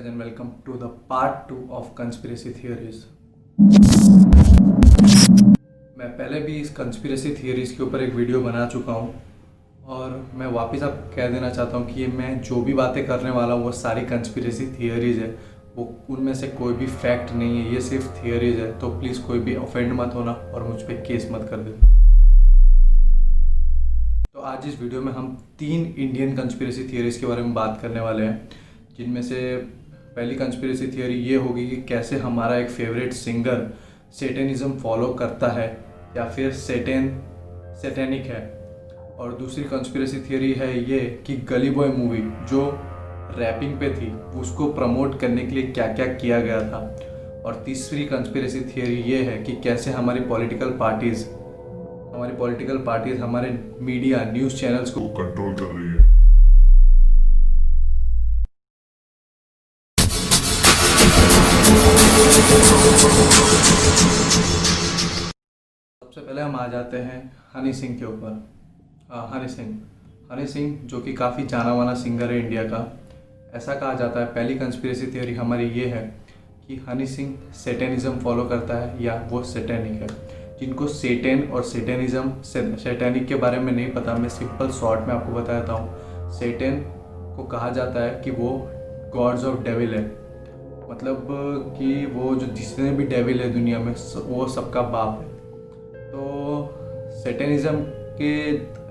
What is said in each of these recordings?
guys and welcome to the part 2 of conspiracy theories। मैं पहले भी इस conspiracy theories के ऊपर एक वीडियो बना चुका हूँ और मैं वापस आप कह देना चाहता हूँ कि ये मैं जो भी बातें करने वाला हूँ वो सारी conspiracy theories है। वो उनमें से कोई भी फैक्ट नहीं है, ये सिर्फ थियरीज है। तो प्लीज़ कोई भी ऑफेंड मत होना और मुझ पर केस मत कर देना। तो आज इस वीडियो में हम 3 इंडियन कंस्पिरेसी थियरीज के बारे में बात करने वाले हैं, जिनमें से पहली कंस्पिरेसी थियरी ये होगी कि कैसे हमारा एक फेवरेट सिंगर सेटेनिज्म फॉलो करता है या फिर सेटेनिक है। और दूसरी कंस्पिरेसी थियरी है ये कि गली बॉय मूवी जो रैपिंग पे थी उसको प्रमोट करने के लिए क्या क्या किया गया था। और तीसरी कंस्पिरेसी थियरी ये है कि कैसे हमारी पॉलिटिकल पार्टीज हमारे मीडिया न्यूज़ चैनल्स को कंट्रोल कर रही है। सबसे पहले हम आ जाते हैं हनी सिंह के ऊपर। हनी सिंह जो कि काफ़ी जाना माना सिंगर है इंडिया का। ऐसा कहा जाता है, पहली कंस्पिरेसी थियरी हमारी ये है कि हनी सिंह सेटेनिज्म फॉलो करता है या वो सेटेनिक है। जिनको सेटेन और सेटेनिक के बारे में नहीं पता, मैं सिंपल शॉर्ट में आपको बता देता हूँ। सेटेन को कहा जाता है कि वो गॉड्स ऑफ डेविल है, मतलब कि वो जो जितने भी डेविल है दुनिया में वो सबका बाप है। तो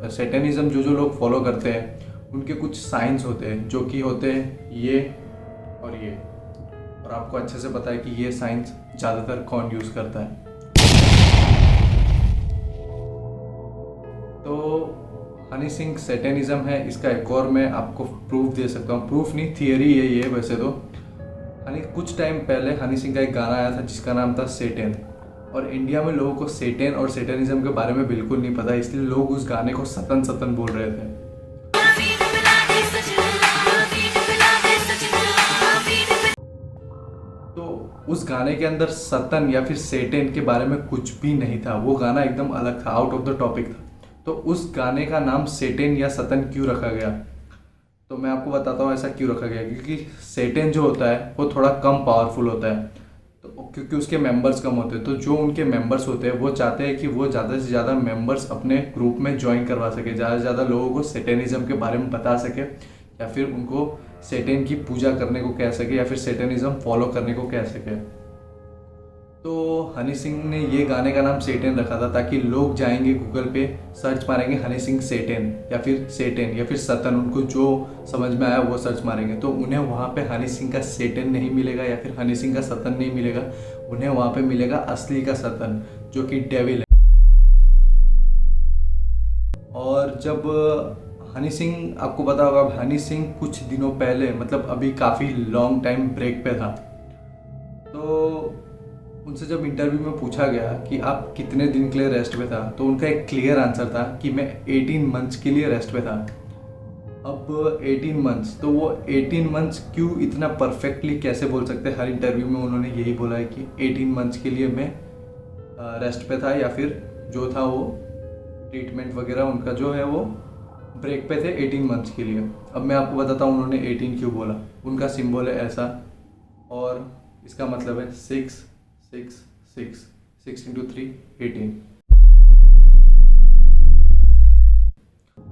सेटेनिज्म जो लोग फॉलो करते हैं उनके कुछ साइंस होते हैं जो कि होते हैं ये और ये। और आपको अच्छे से पता है कि ये साइंस ज़्यादातर कौन यूज़ करता है। तो हनी सिंह सेटेनिज्म है, इसका एक और मैं आपको प्रूफ दे सकता हूँ। प्रूफ नहीं, थियरी है ये वैसे तो। कुछ टाइम पहले हनी सिंह का एक गाना आया था जिसका नाम था सेटेन। और इंडिया में लोगों को सेटेन और सेटेनिज्म के बारे में बिल्कुल नहीं पता, इसलिए लोग उस गाने को सतन बोल रहे थे। तो उस गाने के अंदर सतन या फिर सेटेन के बारे में कुछ भी नहीं था, वो गाना एकदम अलग था, आउट ऑफ द टॉपिक था। तो उस गाने का नाम सेटेन या सतन क्यों रखा गया, तो मैं आपको बताता हूँ ऐसा क्यों रखा गया। क्योंकि सेटेन जो होता है वो थोड़ा कम पावरफुल होता है, तो क्योंकि उसके मेंबर्स कम होते हैं। तो जो उनके मेंबर्स होते हैं वो चाहते हैं कि वो ज़्यादा से ज़्यादा मेंबर्स अपने ग्रुप में ज्वाइन करवा सके, ज़्यादा से ज़्यादा लोगों को सेटेनिज्म के बारे में बता सके या फिर उनको सेटेन की पूजा करने को कह सके या फिर सेटेनिज्म फॉलो करने को कह सके। तो हनी सिंह ने ये गाने का नाम सेटेन रखा था ताकि लोग जाएंगे गूगल पे, सर्च मारेंगे हनी सिंह सेटेन या फिर सतन, उनको जो समझ में आया वो सर्च मारेंगे तो उन्हें वहाँ पे हनी सिंह का सेटेन नहीं मिलेगा या फिर हनी सिंह का सतन नहीं मिलेगा। उन्हें वहाँ पे मिलेगा असली का सतन जो कि डेविल है। और जब हनी सिंह, आपको पता होगा हनी सिंह कुछ दिनों पहले, मतलब अभी काफ़ी लॉन्ग टाइम ब्रेक पे था, तो उनसे जब इंटरव्यू में पूछा गया कि आप कितने दिन के लिए रेस्ट पे था, तो उनका एक क्लियर आंसर था कि मैं 18 मंथ्स के लिए रेस्ट पे था। अब 18 मंथ्स, तो वो 18 मंथ्स क्यों इतना परफेक्टली कैसे बोल सकते हैं। हर इंटरव्यू में उन्होंने यही बोला है कि 18 मंथ्स के लिए मैं रेस्ट पे था या फिर जो था वो ट्रीटमेंट वगैरह उनका जो है वो ब्रेक पे थे 18 मंथ्स के लिए। अब मैं आपको बताता हूँ उन्होंने 18 क्यों बोला। उनका सिंबल है ऐसा और इसका मतलब है 6 into 3 18।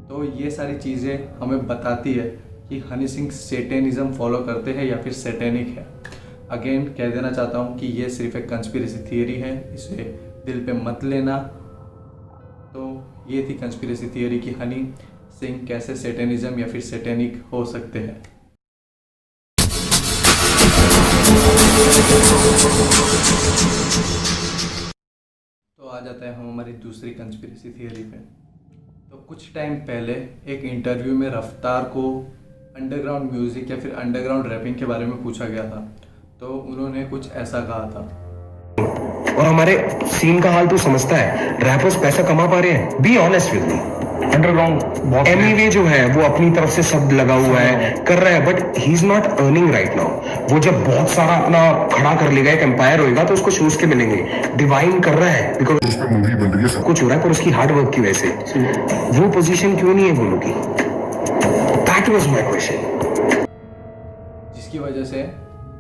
तो ये सारी चीज़ें हमें बताती है कि हनी सिंह सेटेनिज्म फॉलो करते हैं या फिर सेटेनिक है। अगेन कह देना चाहता हूँ कि ये सिर्फ एक कंस्पिरेसी थियरी है, इसे दिल पे मत लेना। तो ये थी कंस्पिरेसी थियरी कि हनी सिंह कैसे सेटेनिज्म या फिर सेटेनिक हो सकते हैं। तो आ जाते हैं हम हमारी दूसरी कंस्पिरेसी थियरी पे। तो कुछ टाइम पहले एक इंटरव्यू में रफ्तार को अंडरग्राउंड म्यूज़िक या फिर अंडरग्राउंड रैपिंग के बारे में पूछा गया था, तो उन्होंने कुछ ऐसा कहा था। और हमारे सीन का हाल तू समझता है, रैपर्स पैसा कमा पा रहे हैं, be honest with me. Underground anyway जो है वो अपनी तरफ से सब लगा हुआ है, कर रहा है, but he is not earning right now. वो जब बहुत सारा अपना खड़ा कर लेगा, एक एम्पायर होएगा, तो उसको शूज के मिलेंगे। डिवाइन कर रहा है बिकॉज उस पे मूवी बन रही है, सब कुछ हो रहा है, पर उसकी हार्ड वर्क की वजह से वो पोजीशन क्यों नहीं है बोलो की? That was my question. जिसकी वजह से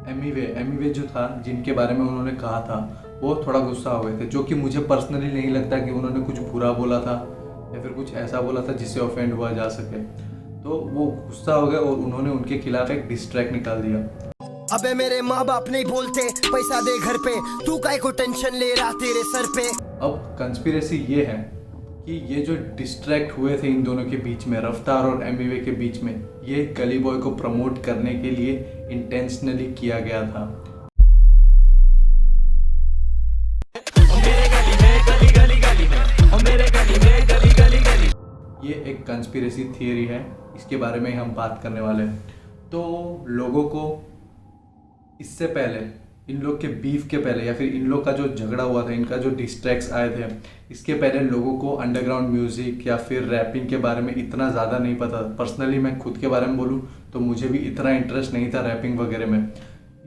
एमिवे जो था, जिनके बारे में उन्होंने कहा था, वो थोड़ा गुस्सा हो गए थे, जो कि मुझे पर्सनली नहीं लगता कि उन्होंने कुछ बुरा बोला था या फिर कुछ ऐसा बोला था जिससे ऑफेंड हुआ जा सके। तो वो गुस्सा हो गए और उन्होंने उनके खिलाफ एक डिस ट्रैक निकाल दिया। अबे मेरे माँ बाप नहीं बोलते पैसा दे घर पे, तू काहे को टेंशन ले रहा तेरे सर पे। अब कंस्पिरेसी ये है कि ये जो डिस्ट्रैक्ट हुए थे इन दोनों के बीच में, रफ्तार और एमिवे के बीच में, ये गली बॉय को प्रमोट करने के लिए इंटेंशनली किया गया था। ये एक कंस्पिरेसी थियरी है, इसके बारे में हम बात करने वाले हैं। तो लोगों को इससे पहले, इन लोग के बीफ के पहले या फिर इन लोग का जो झगड़ा हुआ था, इनका जो डिस्ट्रैक्ट्स आए थे, इसके पहले लोगों को अंडरग्राउंड म्यूज़िक या फिर रैपिंग के बारे में इतना ज़्यादा नहीं पता। पर्सनली मैं खुद के बारे में बोलूँ तो मुझे भी इतना इंटरेस्ट नहीं था रैपिंग वगैरह में।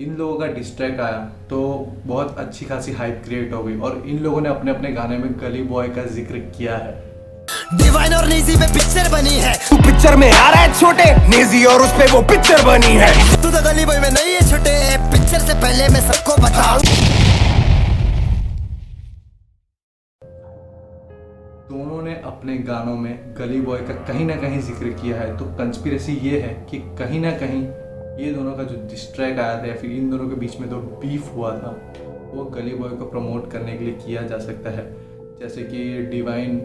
इन लोगों का डिस्ट्रैक्ट आया तो बहुत अच्छी खासी हाइप क्रिएट हो गई और इन लोगों ने अपने अपने गाने में गली बॉय का जिक्र किया है। डिवाइन और नेजी पे पिक्चर बनी है, तू पिक्चर में आ रहा है छोटे, नेजी और उस पे वो पिक्चर बनी है। तू तो गली बॉय में नहीं है छोटे, पिक्चर से पहले मैं सबको बताऊं। दोनों ने अपने गानों में गली बॉय का कहीं ना कहीं जिक्र किया है। तो कंस्पिरेसी ये है कि कहीं ना कहीं ये दोनों का जो डिस्ट्रैक्ट आया था या फिर इन दोनों के बीच में जो बीफ हुआ था, वो गली बॉय को प्रमोट करने के लिए किया जा सकता है। जैसे कि डिवाइन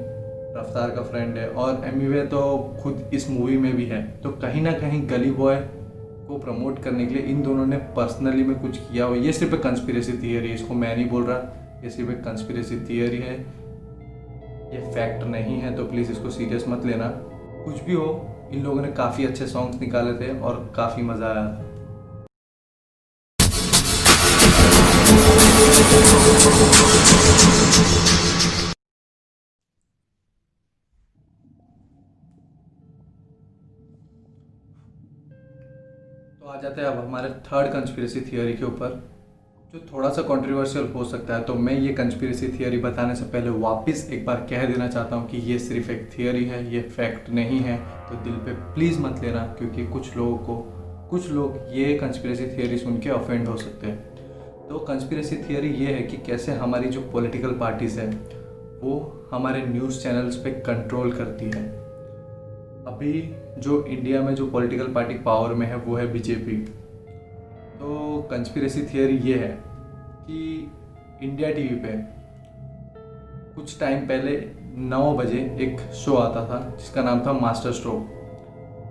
रफ्तार का फ्रेंड है और एमिवे तो खुद इस मूवी में भी है, तो कहीं ना कहीं गली बॉय को प्रमोट करने के लिए इन दोनों ने पर्सनली में कुछ किया हो। ये सिर्फ एक कंस्पिरेसी थियरी है, इसको मैं नहीं बोल रहा, ये सिर्फ एक कंस्पिरेसी थियरी है, ये फैक्ट नहीं है, तो प्लीज़ इसको सीरियस मत लेना। कुछ भी हो, इन लोगों ने काफ़ी अच्छे सॉन्ग्स निकाले थे और काफ़ी मज़ा आया था। तो आ जाते हैं अब हमारे थर्ड कंस्पिरेसी थियरी के ऊपर, जो थोड़ा सा कंट्रोवर्शियल हो सकता है। तो मैं ये कंस्पिरेसी थियरी बताने से पहले वापस एक बार कह देना चाहता हूँ कि ये सिर्फ एक थियरी है, ये फैक्ट नहीं है। तो दिल पे प्लीज़ मत लेना, क्योंकि कुछ लोग ये कंस्पिरेसी थियरी सुन के ऑफेंड हो सकते हैं। तो कंस्पिरेसी थियरी ये है कि कैसे हमारी जो पॉलिटिकल पार्टीज़ है वो हमारे न्यूज़ चैनल्स पे कंट्रोल करती है। अभी जो इंडिया में जो पॉलिटिकल पार्टी पावर में है वो है बीजेपी। तो कंस्पिरेसी थियरी ये है कि इंडिया टीवी पे कुछ टाइम पहले 9 बजे एक शो आता था जिसका नाम था मास्टर स्ट्रोक,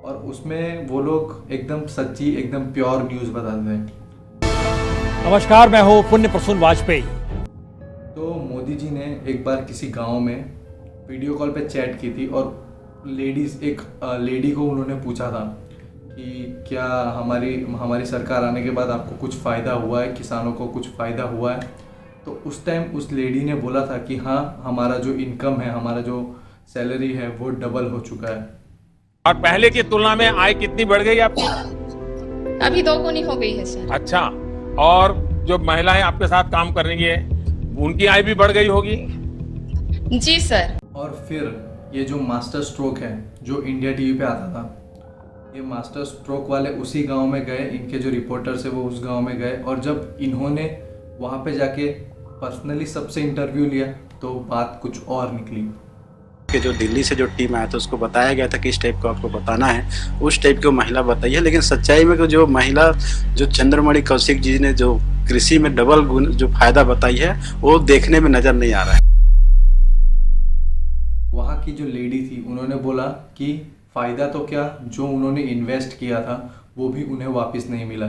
और उसमें वो लोग एकदम सच्ची, एकदम प्योर न्यूज़ बताते हैं। नमस्कार, मैं हूँ पुण्य प्रसून वाजपेयी। तो मोदी जी ने एक बार किसी गांव में वीडियो कॉल पे चैट की थी और एक लेडी को उन्होंने पूछा था कि क्या हमारी सरकार आने के बाद आपको कुछ फ़ायदा हुआ है, किसानों को कुछ फ़ायदा हुआ है। तो उस टाइम उस लेडी ने बोला था कि हाँ, हमारा जो इनकम है, हमारा जो सैलरी है वो डबल हो चुका है। और पहले की तुलना में आय कितनी बढ़ गई आपकी? अभी 2 गुनी हो गई है सर। अच्छा, और जो महिलाएं आपके साथ काम कर रही है उनकी आय भी बढ़ गई होगी? जी सर। और फिर ये जो मास्टर स्ट्रोक है जो इंडिया टीवी पे आता था, ये मास्टर स्ट्रोक वाले उसी गांव में गए, इनके जो रिपोर्टर्स है वो उस गांव में गए, और जब इन्होंने वहाँ पे जाके पर्सनली सबसे इंटरव्यू लिया तो बात कुछ और निकली। कि जो दिल्ली से जो टीम आया था उसको बताया गया था कि इस टाइप को आपको बताना है, उस टाइप की वो महिला बताई है। लेकिन सच्चाई में जो महिला, जो चंद्रमणि कौशिक जी ने जो कृषि में डबल गुण जो फायदा बताई है, वो देखने में नजर नहीं आ रहा है। वहाँ की जो लेडी थी उन्होंने बोला कि फ़ायदा तो क्या, जो उन्होंने इन्वेस्ट किया था वो भी उन्हें वापस नहीं मिला।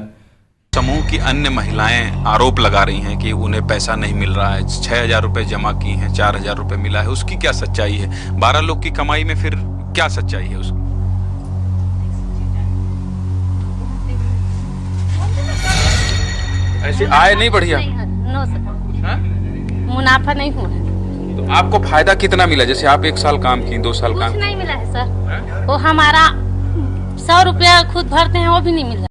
समूह की अन्य महिलाएं आरोप लगा रही हैं कि उन्हें पैसा नहीं मिल रहा है। 6,000 रुपये जमा की हैं, 4,000 रुपये मिला है, उसकी क्या सच्चाई है? 12 लोग की कमाई में फिर क्या सच्चाई है उसकी? ऐसी आय नहीं बढ़िया, मुनाफा नहीं हुआ। तो आपको फायदा कितना मिला? जैसे आप 1 साल काम की, 2 साल काम? कुछ नहीं मिला है सर। वो हमारा 100 रुपया खुद भरते हैं, वो भी नहीं मिला।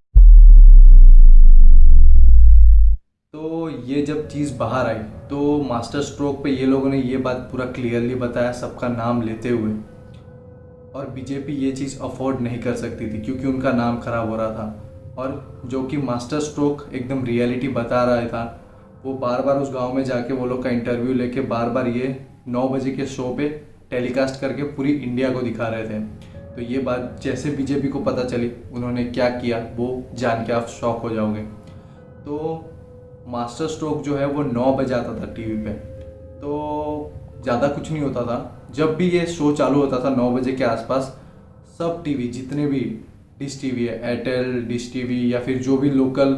तो ये जब चीज़ बाहर आई तो मास्टर स्ट्रोक पे ये लोगों ने ये बात पूरा क्लियरली बताया, सबका नाम लेते हुए। और बीजेपी ये चीज़ अफोर्ड नहीं कर सकती थी क्योंकि उनका नाम खराब हो रहा था। और जो कि मास्टर स्ट्रोक एकदम रियलिटी बता रहा था, वो बार बार उस गांव में जाके वो लोग का इंटरव्यू लेके बार बार ये 9 बजे के शो पे टेलीकास्ट करके पूरी इंडिया को दिखा रहे थे। तो ये बात जैसे बीजेपी को पता चली, उन्होंने क्या किया वो जान के आप शॉक हो जाओगे। तो मास्टर स्ट्रोक जो है वो 9 बजे आता था टीवी पे, तो ज़्यादा कुछ नहीं होता था। जब भी ये शो चालू होता था 9 बजे के आसपास, सब टीवी जितने भी डिश टीवी है, एयरटेल डिश टीवी या फिर जो भी लोकल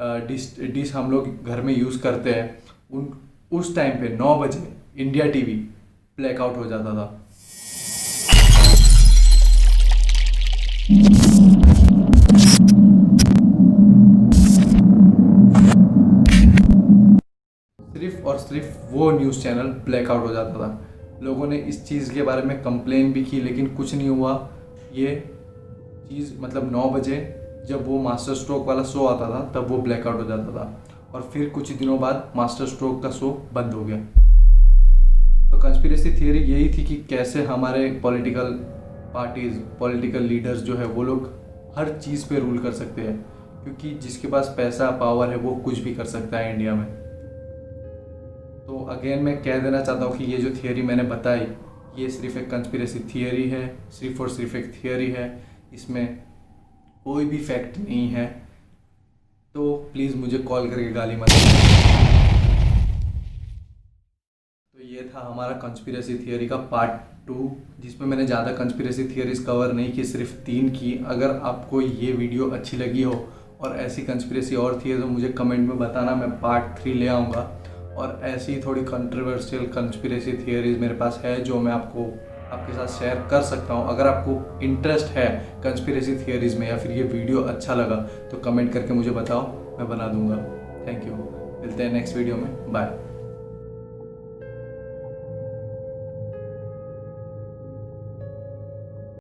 डिश हम लोग घर में यूज़ करते हैं, उस टाइम पे 9 बजे इंडिया टीवी ब्लैकआउट हो जाता था। सिर्फ और सिर्फ वो न्यूज़ चैनल ब्लैकआउट हो जाता था। लोगों ने इस चीज़ के बारे में कंप्लेन भी की, लेकिन कुछ नहीं हुआ। ये चीज़ मतलब 9 बजे जब वो मास्टर स्ट्रोक वाला शो आता था तब वो ब्लैकआउट हो जाता था, और फिर कुछ दिनों बाद मास्टर स्ट्रोक का शो बंद हो गया। तो कंस्पिरेसी थियरी यही थी कि कैसे हमारे पॉलिटिकल पार्टीज़, पॉलिटिकल लीडर्स जो है वो लोग हर चीज़ पे रूल कर सकते हैं, क्योंकि जिसके पास पैसा पावर है वो कुछ भी कर सकता है इंडिया में। तो अगेन मैं कह देना चाहता हूँ कि ये जो थियरी मैंने बताई, ये सिर्फ एक कंस्पिरेसी थियरी है, सिर्फ और सिर्फ एक थियरी है, इसमें कोई भी फैक्ट नहीं है। तो प्लीज़ मुझे कॉल करके गाली मत दो। तो ये था हमारा कंस्पिरेसी थियरी का पार्ट 2, जिसमें मैंने ज़्यादा कंस्पिरेसी थियरीज कवर नहीं की, सिर्फ 3 की। अगर आपको ये वीडियो अच्छी लगी हो और ऐसी कंस्पिरेसी और थी तो मुझे कमेंट में बताना, मैं पार्ट 3 ले आऊँगा। और ऐसी थोड़ी कंट्रोवर्शियल कंस्पिरेसी थियरीज मेरे पास है जो मैं आपके साथ शेयर कर सकता हूँ। अगर आपको इंटरेस्ट है कंस्पिरेसी थियरीज में या फिर ये वीडियो अच्छा लगा तो कमेंट करके मुझे बताओ, मैं बना दूंगा। थैंक यू, मिलते हैं नेक्स्ट वीडियो में, बाय।